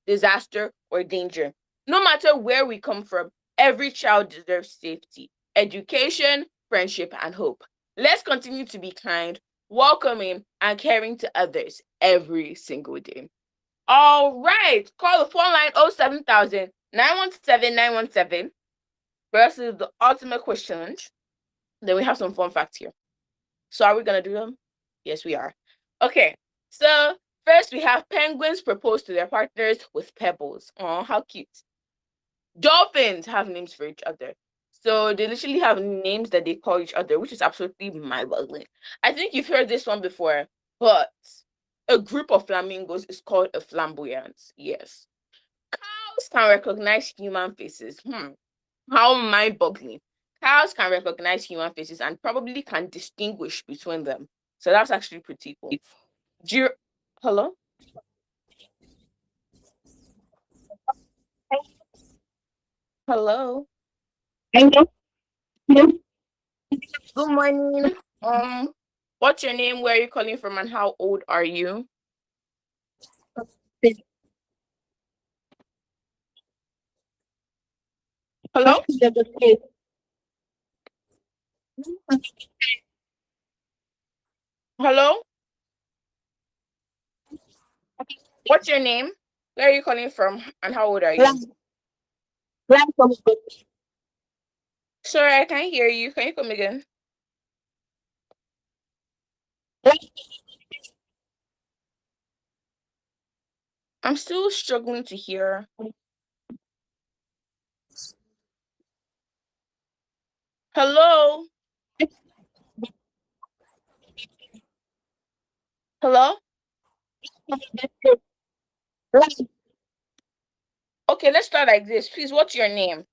disaster, or danger. No matter where we come from, every child deserves safety, education, friendship, and hope. Let's continue to be kind, welcoming, and caring to others every single day. All right. Call the phone line 07000 917 versus the ultimate question. Then we have some fun facts here. So are we gonna do them? Yes, we are. Okay. So first we have penguins propose to their partners with pebbles. Oh, how cute. Dolphins have names for each other. So they literally have names that they call each other, which is absolutely mind-boggling. I think you've heard this one before, but a group of flamingos is called a flamboyance. Yes. Cows can recognize human faces. How mind-boggling. Cows can recognize human faces and probably can distinguish between them. So that's actually pretty cool. Hello? Hello? Hello. Good morning. What's your name? Where are you calling from and how old are you? Hello? Hello? What's your name? Where are you calling from and how old are you? Sorry, I can't hear you. Can you come again? I'm still struggling to hear. Hello? Hello? Okay, let's start like this. Please, what's your name?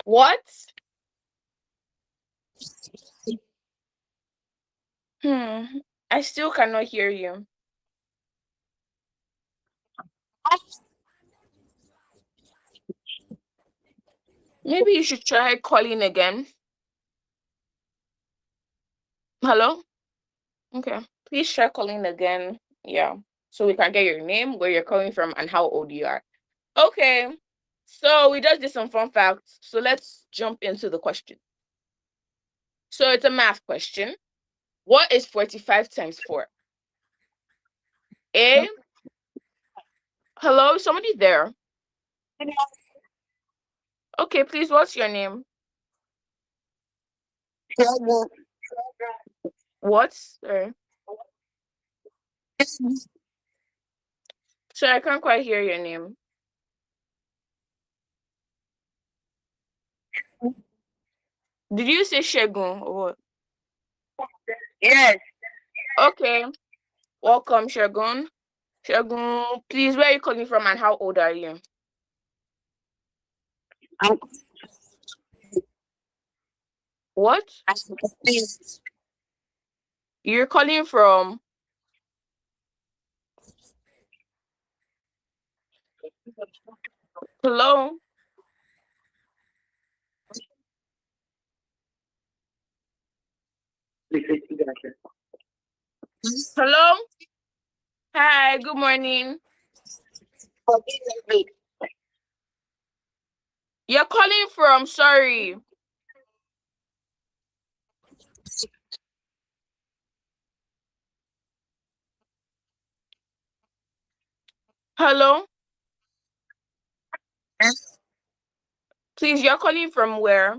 What? I still cannot hear you. Maybe you should try calling again. Hello? Okay. Please try calling again. Yeah. So we can get your name, where you're calling from, and how old you are. Okay. So we just did some fun facts. So let's jump into the question. So it's a math question. What is 45 times 4? A. Hello? Somebody there? Okay, please, what's your name? What? Sorry. Sorry, I can't quite hear your name. Did you say Shegun or what? Yes. Okay. Welcome, Shegun. Shegun, please, where are you calling from and how old are you? I'm What? You're calling from. Hello? Hello? Hi, good morning. You're calling from, sorry. Hello? Please, you're calling from where?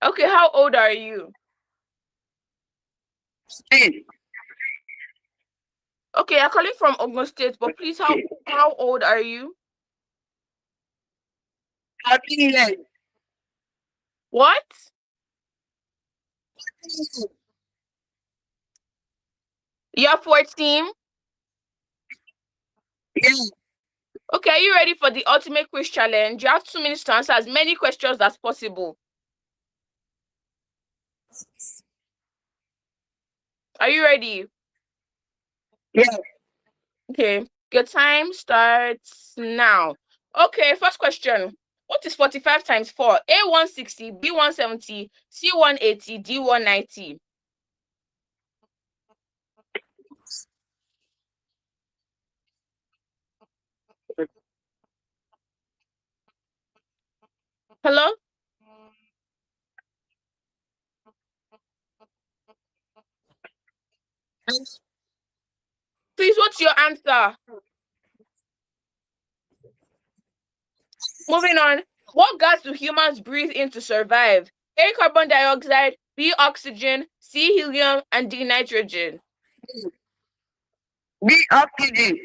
Okay, how old are you? Okay, you're calling from Ogun State, but please, how old are you? 14 years. What? You're 14? Yes. Okay, are you ready for the ultimate quiz challenge? You have 2 minutes to answer as many questions as possible. Are you ready? Yes. Okay, your time starts now. Okay, first question. What is 45 times 4? A 160, B 170, C 180, D 190. Hello? Please, what's your answer? Moving on. What gas do humans breathe in to survive? A carbon dioxide, B oxygen, C helium, and D nitrogen. B oxygen.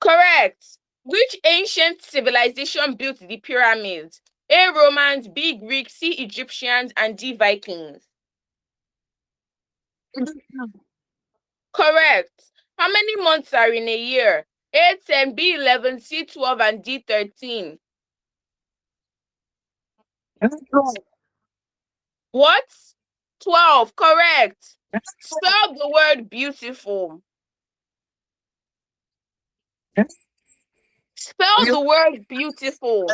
Correct. Which ancient civilization built the pyramids? A Romans, B Greeks, C Egyptians, and D Vikings. Correct. How many months are in a year? A 10, B 11, C 12, and D 13. What? 12. Correct. Spell the word beautiful. Spell the word beautiful.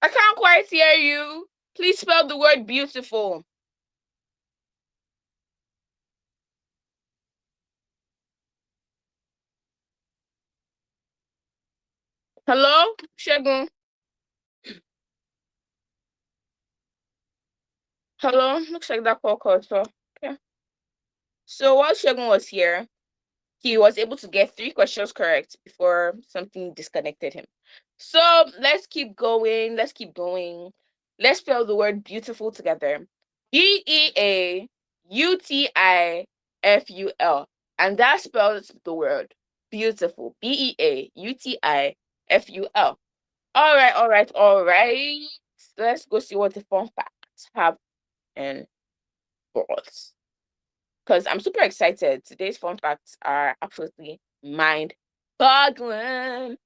I can't quite hear you. Please spell the word beautiful. Hello, Shegun. Hello. Looks like that call cut. So, okay. So while Shegun was here, he was able to get 3 questions correct before something disconnected him. So let's keep going. Let's keep going. Let's spell the word beautiful together. Beautiful. And that spells the word beautiful. Beautiful. All right. Let's go see what the fun facts have in for us. Because I'm super excited. Today's fun facts are absolutely mind-boggling.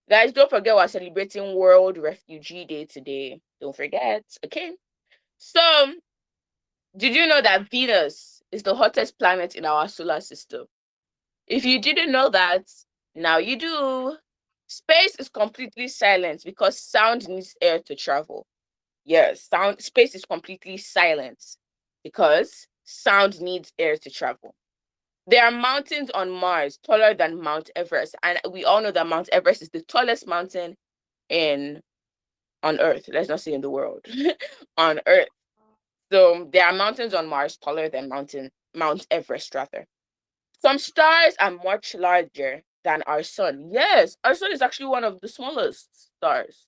Guys, don't forget we're celebrating World Refugee Day today. Don't forget, okay? So, did you know that Venus is the hottest planet in our solar system? If you didn't know that, now you do. Space is completely silent because sound needs air to travel. Yes, space is completely silent because sound needs air to travel. There are mountains on Mars taller than Mount Everest, and we all know that Mount Everest is the tallest mountain on Earth. Let's not say in the world, on Earth. So there are mountains on Mars taller than Mount Everest, rather. Some stars are much larger than our sun. Yes, our sun is actually one of the smallest stars.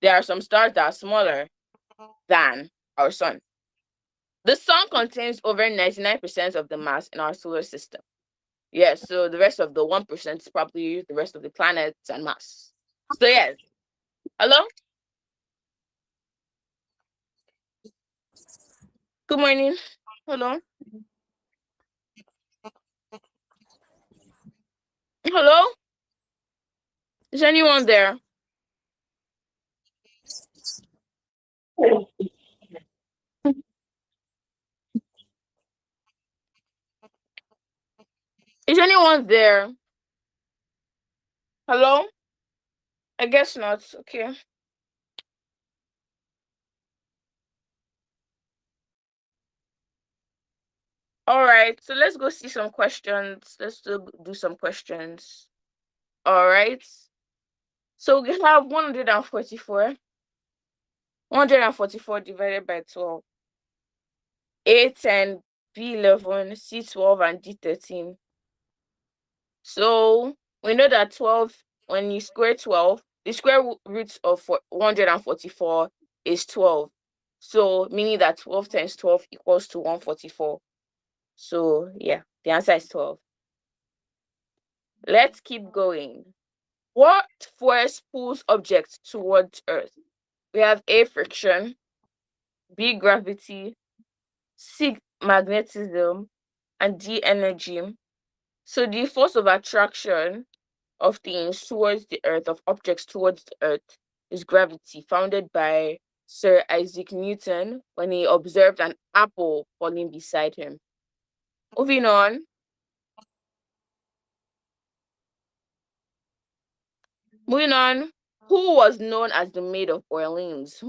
There are some stars that are smaller than our sun. The sun contains over 99% of the mass in our solar system. Yes, so the rest of the 1% is probably the rest of the planets and Mars. So yes. Hello? Good morning. Hello? Hello? Is anyone there? Is anyone there? Hello? I guess not. Okay. All right. So let's go see some questions. Let's do some questions. All right. So we have 144. 144 divided by 12. A 10, B 11, C 12, and D 13. So we know that 12, when you square 12, the square root of 144 is 12. So meaning that 12 times 12 equals to 144. So yeah, the answer is 12. Let's keep going. What force pulls objects towards Earth? We have A, friction, B, gravity, C, magnetism, and D, energy. So the force of attraction of things towards the Earth, of objects towards the Earth, is gravity, founded by Sir Isaac Newton when he observed an apple falling beside him. Moving on. Moving on. Who was known as the Maid of Orleans?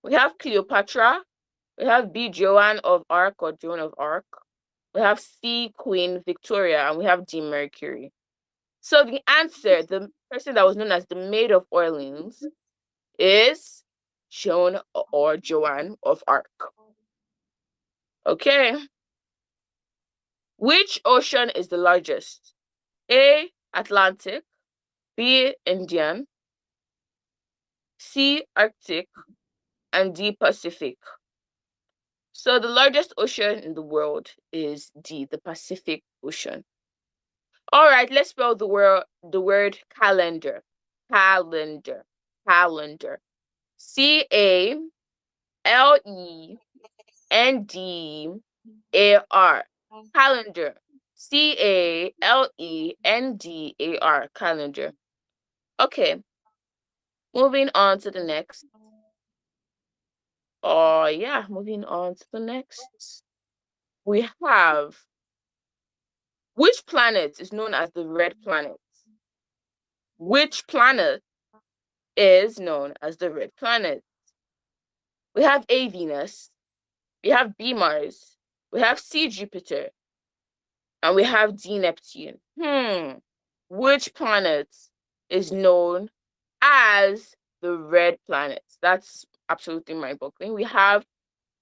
We have Cleopatra. We have B. Joan of Arc or Joan of Arc. We have C. Queen Victoria, and we have D. Mercury. So the answer, the person that was known as the Maid of Orleans, is Joan or Joan of Arc. Okay. Which ocean is the largest? A. Atlantic. B. Indian. C. Arctic. And D. Pacific. So the largest ocean in the world is D, the Pacific Ocean. All right, let's spell the word calendar. Calendar. Calendar. Calendar. Calendar. Calendar. Calendar. Okay. Moving on to the next. Oh, yeah, moving on to the next. We have, which planet is known as the red planet? Which planet is known as the red planet? We have A, Venus. We have B, Mars. We have C, Jupiter. And we have D, Neptune. Which planet is known as the red planet? That's absolutely mind-boggling. We have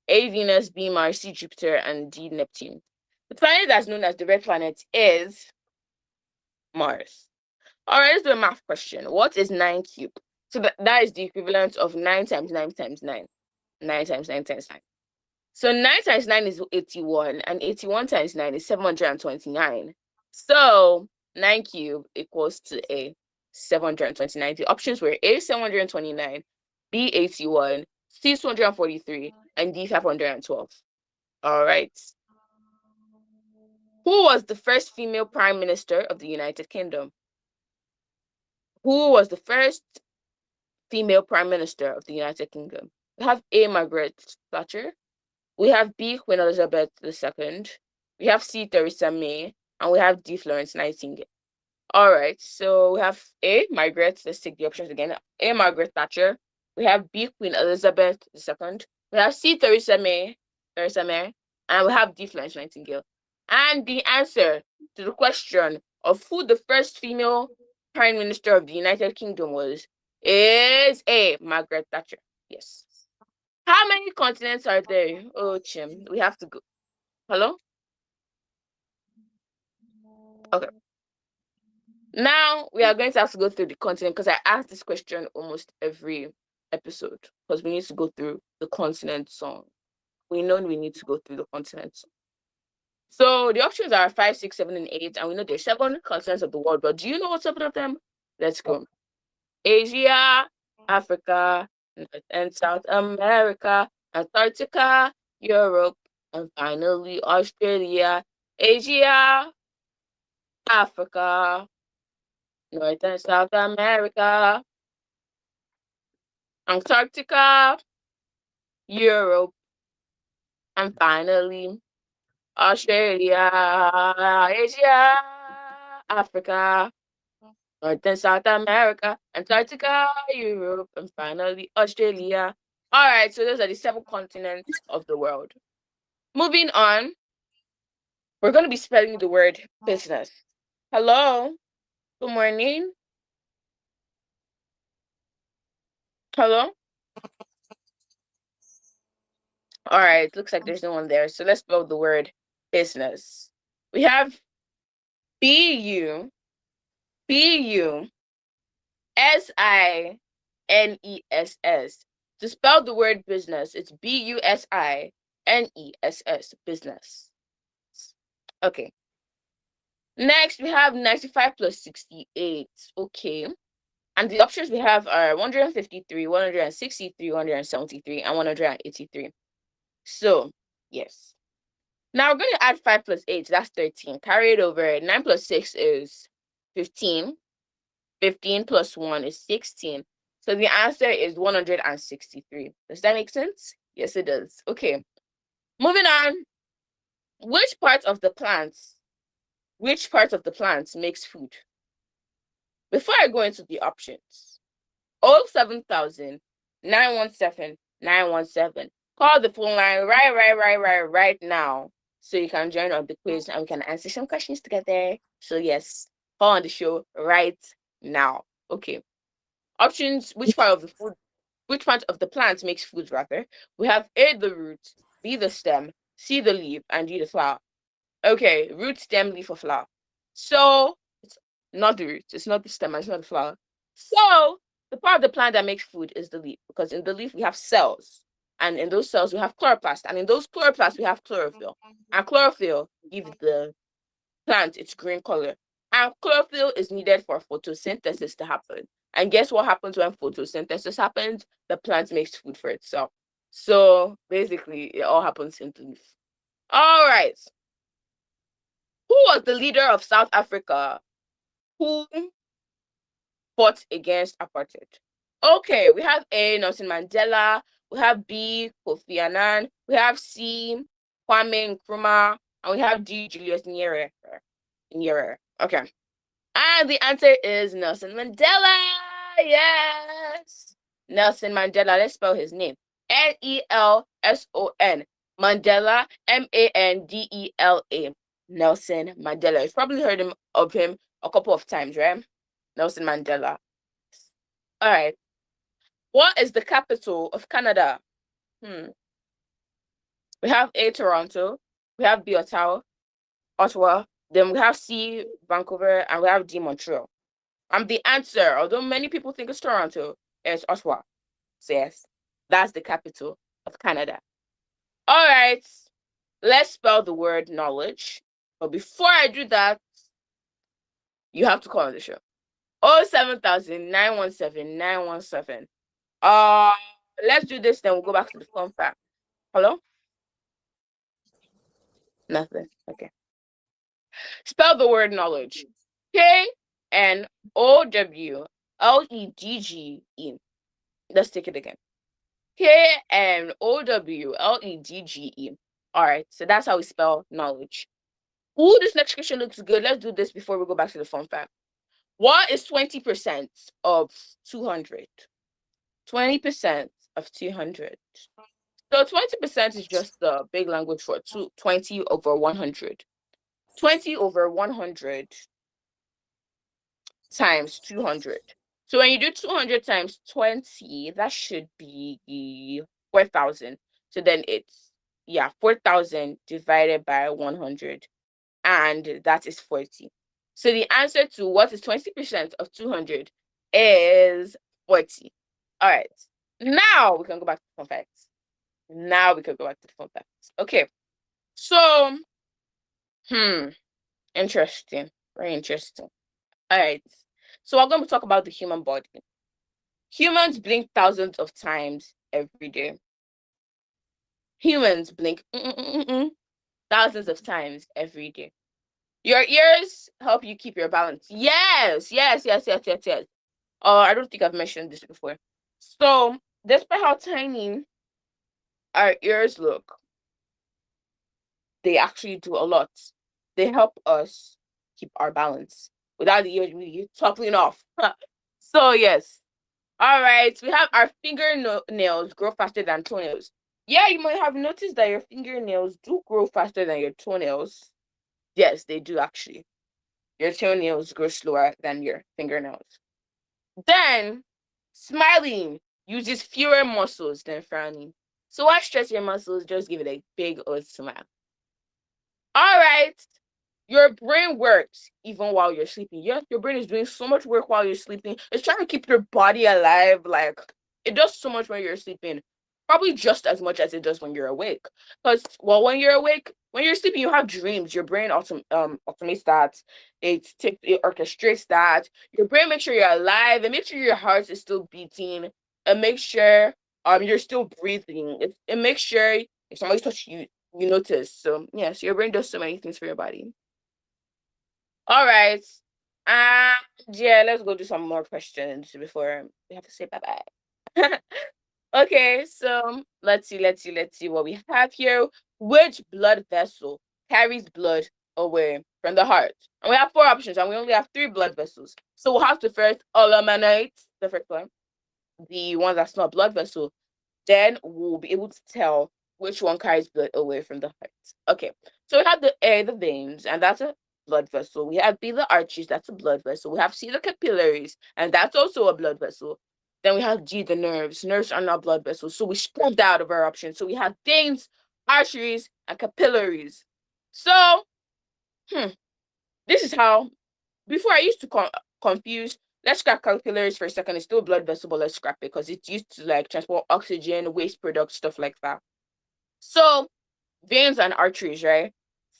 A, Venus, B, Mars, C, Jupiter, and D, Neptune. The planet that's known as the red planet is Mars. All right, let's do a math question. What is 9 cubed? So that is the equivalent of 9 times 9 times 9. 9 times 9 times 9. So 9 times 9 is 81, and 81 times 9 is 729. So 9 cubed equals to A, 729. The options were A, 729, B, 81, C, 243, and D, 512. All right. Who was the first female prime minister of the United Kingdom? Who was the first female prime minister of the United Kingdom? We have A, Margaret Thatcher. We have B, Queen Elizabeth II. We have C, Theresa May. And we have D, Florence Nightingale. All right, so we have A, Margaret. Let's take the options again. A, Margaret Thatcher. We have B, Queen Elizabeth II. We have C, Theresa May. And we have D, Florence Nightingale. And the answer to the question of who the first female Prime Minister of the United Kingdom was is A, Margaret Thatcher. Yes. How many continents are there? Oh, Chim, we have to go. Hello? Okay. Now we are going to have to go through the continent because I ask this question almost every episode because we need to go through the continent song. We know we need to go through the continent song. So the options are 5, 6, 7, and 8, and we know there's 7 continents of the world. But do you know what's 7 of them? Let's go. Asia, Africa, North and South America, Antarctica, Europe, and finally Australia. Asia, Africa, North and South America, Antarctica, Europe, and finally Australia, Asia, Africa, North and South America, Antarctica, Europe, and finally Australia. All right, so those are the 7 continents of the world. Moving on, we're going to be spelling the word business. Hello, good morning. Hello. All right, looks like there's no one there. So let's spell the word business. We have B-U-S-I-N-E-S-S. To spell the word business, it's B-U-S-I-N-E-S-S, business. Okay. Next, we have 95 plus 68. Okay. And the options we have are 153, 163, 173, and 183. So, yes. Now we're going to add 5 plus 8. That's 13. Carry it over. 9 plus 6 is 15. 15 plus 1 is 16. So the answer is 163. Does that make sense? Yes, it does. Okay. Moving on. Which part of the plant makes food? Before I go into the options, 07000 917 917. Call the phone line right now so you can join on the quiz and we can answer some questions together. So yes, call on the show right now. Okay. Options, which part of the plant makes food rather? We have A, the root, B, the stem, C, the leaf, and D, the flower. Okay, root, stem, leaf, or flower. So it's not the root, it's not the stem, it's not the flower. So the part of the plant that makes food is the leaf, because in the leaf we have cells, and in those cells we have chloroplast, and in those chloroplasts we have chlorophyll, and chlorophyll gives the plant its green color. And chlorophyll is needed for photosynthesis to happen. And guess what happens when photosynthesis happens? The plant makes food for itself. So basically, it all happens in the leaf. All right. Who was the leader of South Africa who fought against apartheid? Okay, we have A, Nelson Mandela. We have B, Kofi Annan. We have C, Kwame Nkrumah. And we have D, Julius Nyerere. Okay. And the answer is Nelson Mandela. Yes. Nelson Mandela. Let's spell his name. Nelson. Mandela. Mandela. Nelson Mandela. You've probably heard of him a couple of times, right? Nelson Mandela. All right. What is the capital of Canada? We have A, Toronto. We have B, Ottawa. Then we have C, Vancouver, and we have D, Montreal. And the answer, although many people think it's Toronto, is Ottawa. So yes, that's the capital of Canada. All right, let's spell the word knowledge. But before I do that, you have to call on the show. 07000 917 917. Let's do this, then we'll go back to the fun fact. Hello? Nothing. Okay. Spell the word knowledge. Knowledge. Let's take it again. Knowledge. All right, so that's how we spell knowledge. Ooh, this next question looks good. Let's do this before we go back to the fun fact. What is 20% of 200? 20% of 200. So 20% is just the big language for 20 over 100. 20 over 100 times 200. So when you do 200 times 20, that should be 4,000. So then it's, 4,000 divided by 100. And that is 40. So the answer to what is 20% of 200 is 40. All right. Now we can go back to fun facts. Okay. So, interesting. Very interesting. All right. So we're going to talk about the human body. Humans blink thousands of times every day. Humans blink thousands of times every day. Your ears help you keep your balance. Yes. I don't think I've mentioned this before. So, despite how tiny our ears look, they actually do a lot. They help us keep our balance. Without the ears, we toppling off. So, yes. All right. We have our fingernails grow faster than toenails. Yeah, you might have noticed that your fingernails do grow faster than your toenails. Yes, they do actually. Your toenails grow slower than your fingernails. Then, smiling uses fewer muscles than frowning. So why stretch your muscles? Just give it a big old smile. All right. Your brain works even while you're sleeping. Yes, your brain is doing so much work while you're sleeping. It's trying to keep your body alive. Like, it does so much when you're sleeping. Probably just as much as it does when you're awake. Because, well, when you're awake, when you're sleeping, you have dreams. Your brain automates that. It orchestrates that. Your brain makes sure you're alive and make sure your heart is still beating and make sure you're still breathing. It makes sure if somebody's touching you, you notice. So yes, your brain does so many things for your body. All right. Yeah, let's go do some more questions before we have to say bye-bye. Okay, so let's see what we have here. Which blood vessel carries blood away from the heart. And we have four options, and we only have three blood vessels. So we'll have to first eliminate the first one, the one that's not blood vessel. Then we'll be able to tell which one carries blood away from the heart. Okay, so we have the A, the veins, and that's a blood vessel. We have B, the arteries, that's a blood vessel. We have C, the capillaries, and that's also a blood vessel. Then we have G, the nerves. Nerves are not blood vessels, so we scrubbed out of our options. So we have veins, arteries, and capillaries. So, this is how. Before I used to confuse. Let's scrap capillaries for a second. It's still a blood vessel, but let's scrap it because it's used to like transport oxygen, waste products, stuff like that. So veins and arteries, right?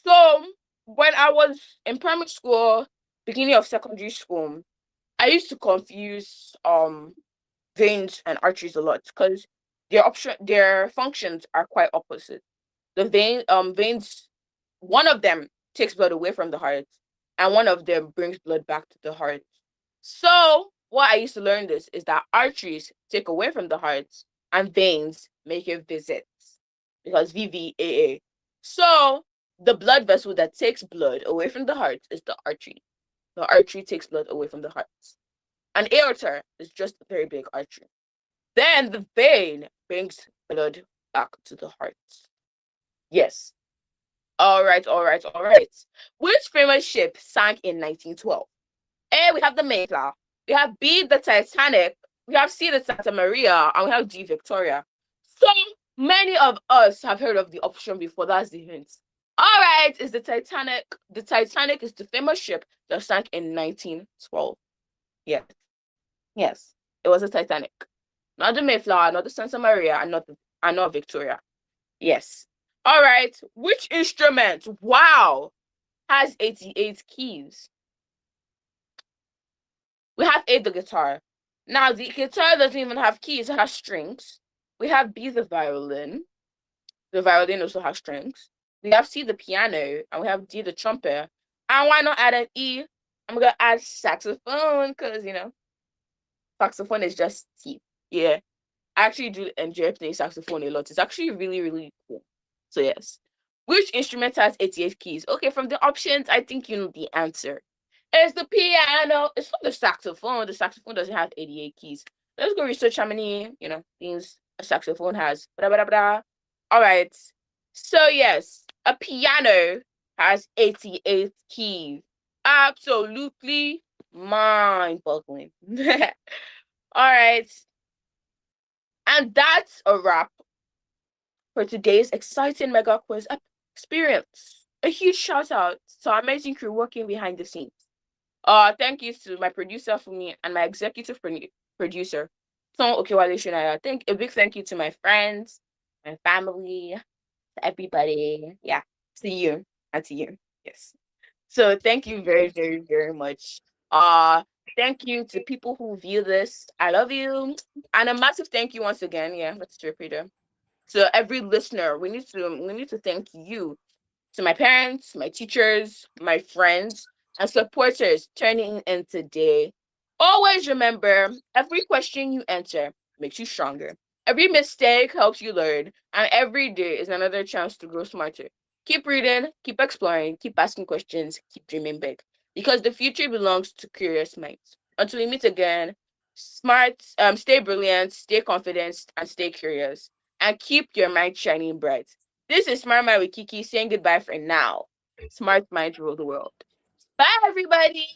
So when I was in primary school, beginning of secondary school, I used to confuse veins and arteries a lot because their functions are quite opposite. The veins, one of them takes blood away from the heart, and one of them brings blood back to the heart. So what I used to learn this is that arteries take away from the heart and veins make it visit because VVAA. So the blood vessel that takes blood away from the heart is the artery. The artery takes blood away from the heart. An aorta is just a very big artery. Then the vein brings blood back to the heart. Yes. All right, all right, all right. Which famous ship sank in 1912? A, we have the Mayflower. We have B, the Titanic. We have C, the Santa Maria. And we have D, Victoria. So many of us have heard of the option before. That's the hint. All right, it's the Titanic. The Titanic is the famous ship that sank in 1912. Yes. Yes. It was a Titanic. Not the Mayflower, not the Santa Maria, and not Victoria. Yes. All right. Which instrument, wow, has 88 keys? We have A, the guitar. Now, the guitar doesn't even have keys, it has strings. We have B, the violin. The violin also has strings. We have C, the piano. And we have D, the trumpet. And why not add an E? I'm going to add saxophone because, saxophone is just T. Yeah. I actually do enjoy playing saxophone a lot. It's actually really, really cool. So, yes. Which instrument has 88 keys? Okay, from the options, I think you know the answer. It's the piano. It's not the saxophone. The saxophone doesn't have 88 keys. Let's go research how many, things a saxophone has. Blah, blah, blah. All right. So, yes, a piano has 88 keys. Absolutely mind-boggling. All right. And that's a wrap for today's exciting mega quiz experience. A huge shout out to our amazing crew working behind the scenes. Thank you to my producer Fumi and my executive producer, Tom Okewale Shunaya. A big thank you to my friends, my family, to everybody. Yeah, to you and to you. Yes. So thank you very, very, very much. Uh Thank you to people who view this. I love you. And a massive thank you once again. Yeah, let's repeat it. To every listener. We need to thank you, to my parents, my teachers, my friends, and supporters turning in today. Always remember, every question you answer makes you stronger. Every mistake helps you learn, and every day is another chance to grow smarter. Keep reading, keep exploring, keep asking questions, keep dreaming big. Because the future belongs to curious minds. Until we meet again, stay brilliant, stay confident, and stay curious. And keep your mind shining bright. This is Smart Mind with Kiki saying goodbye for now. Smart minds rule the world. Bye, everybody.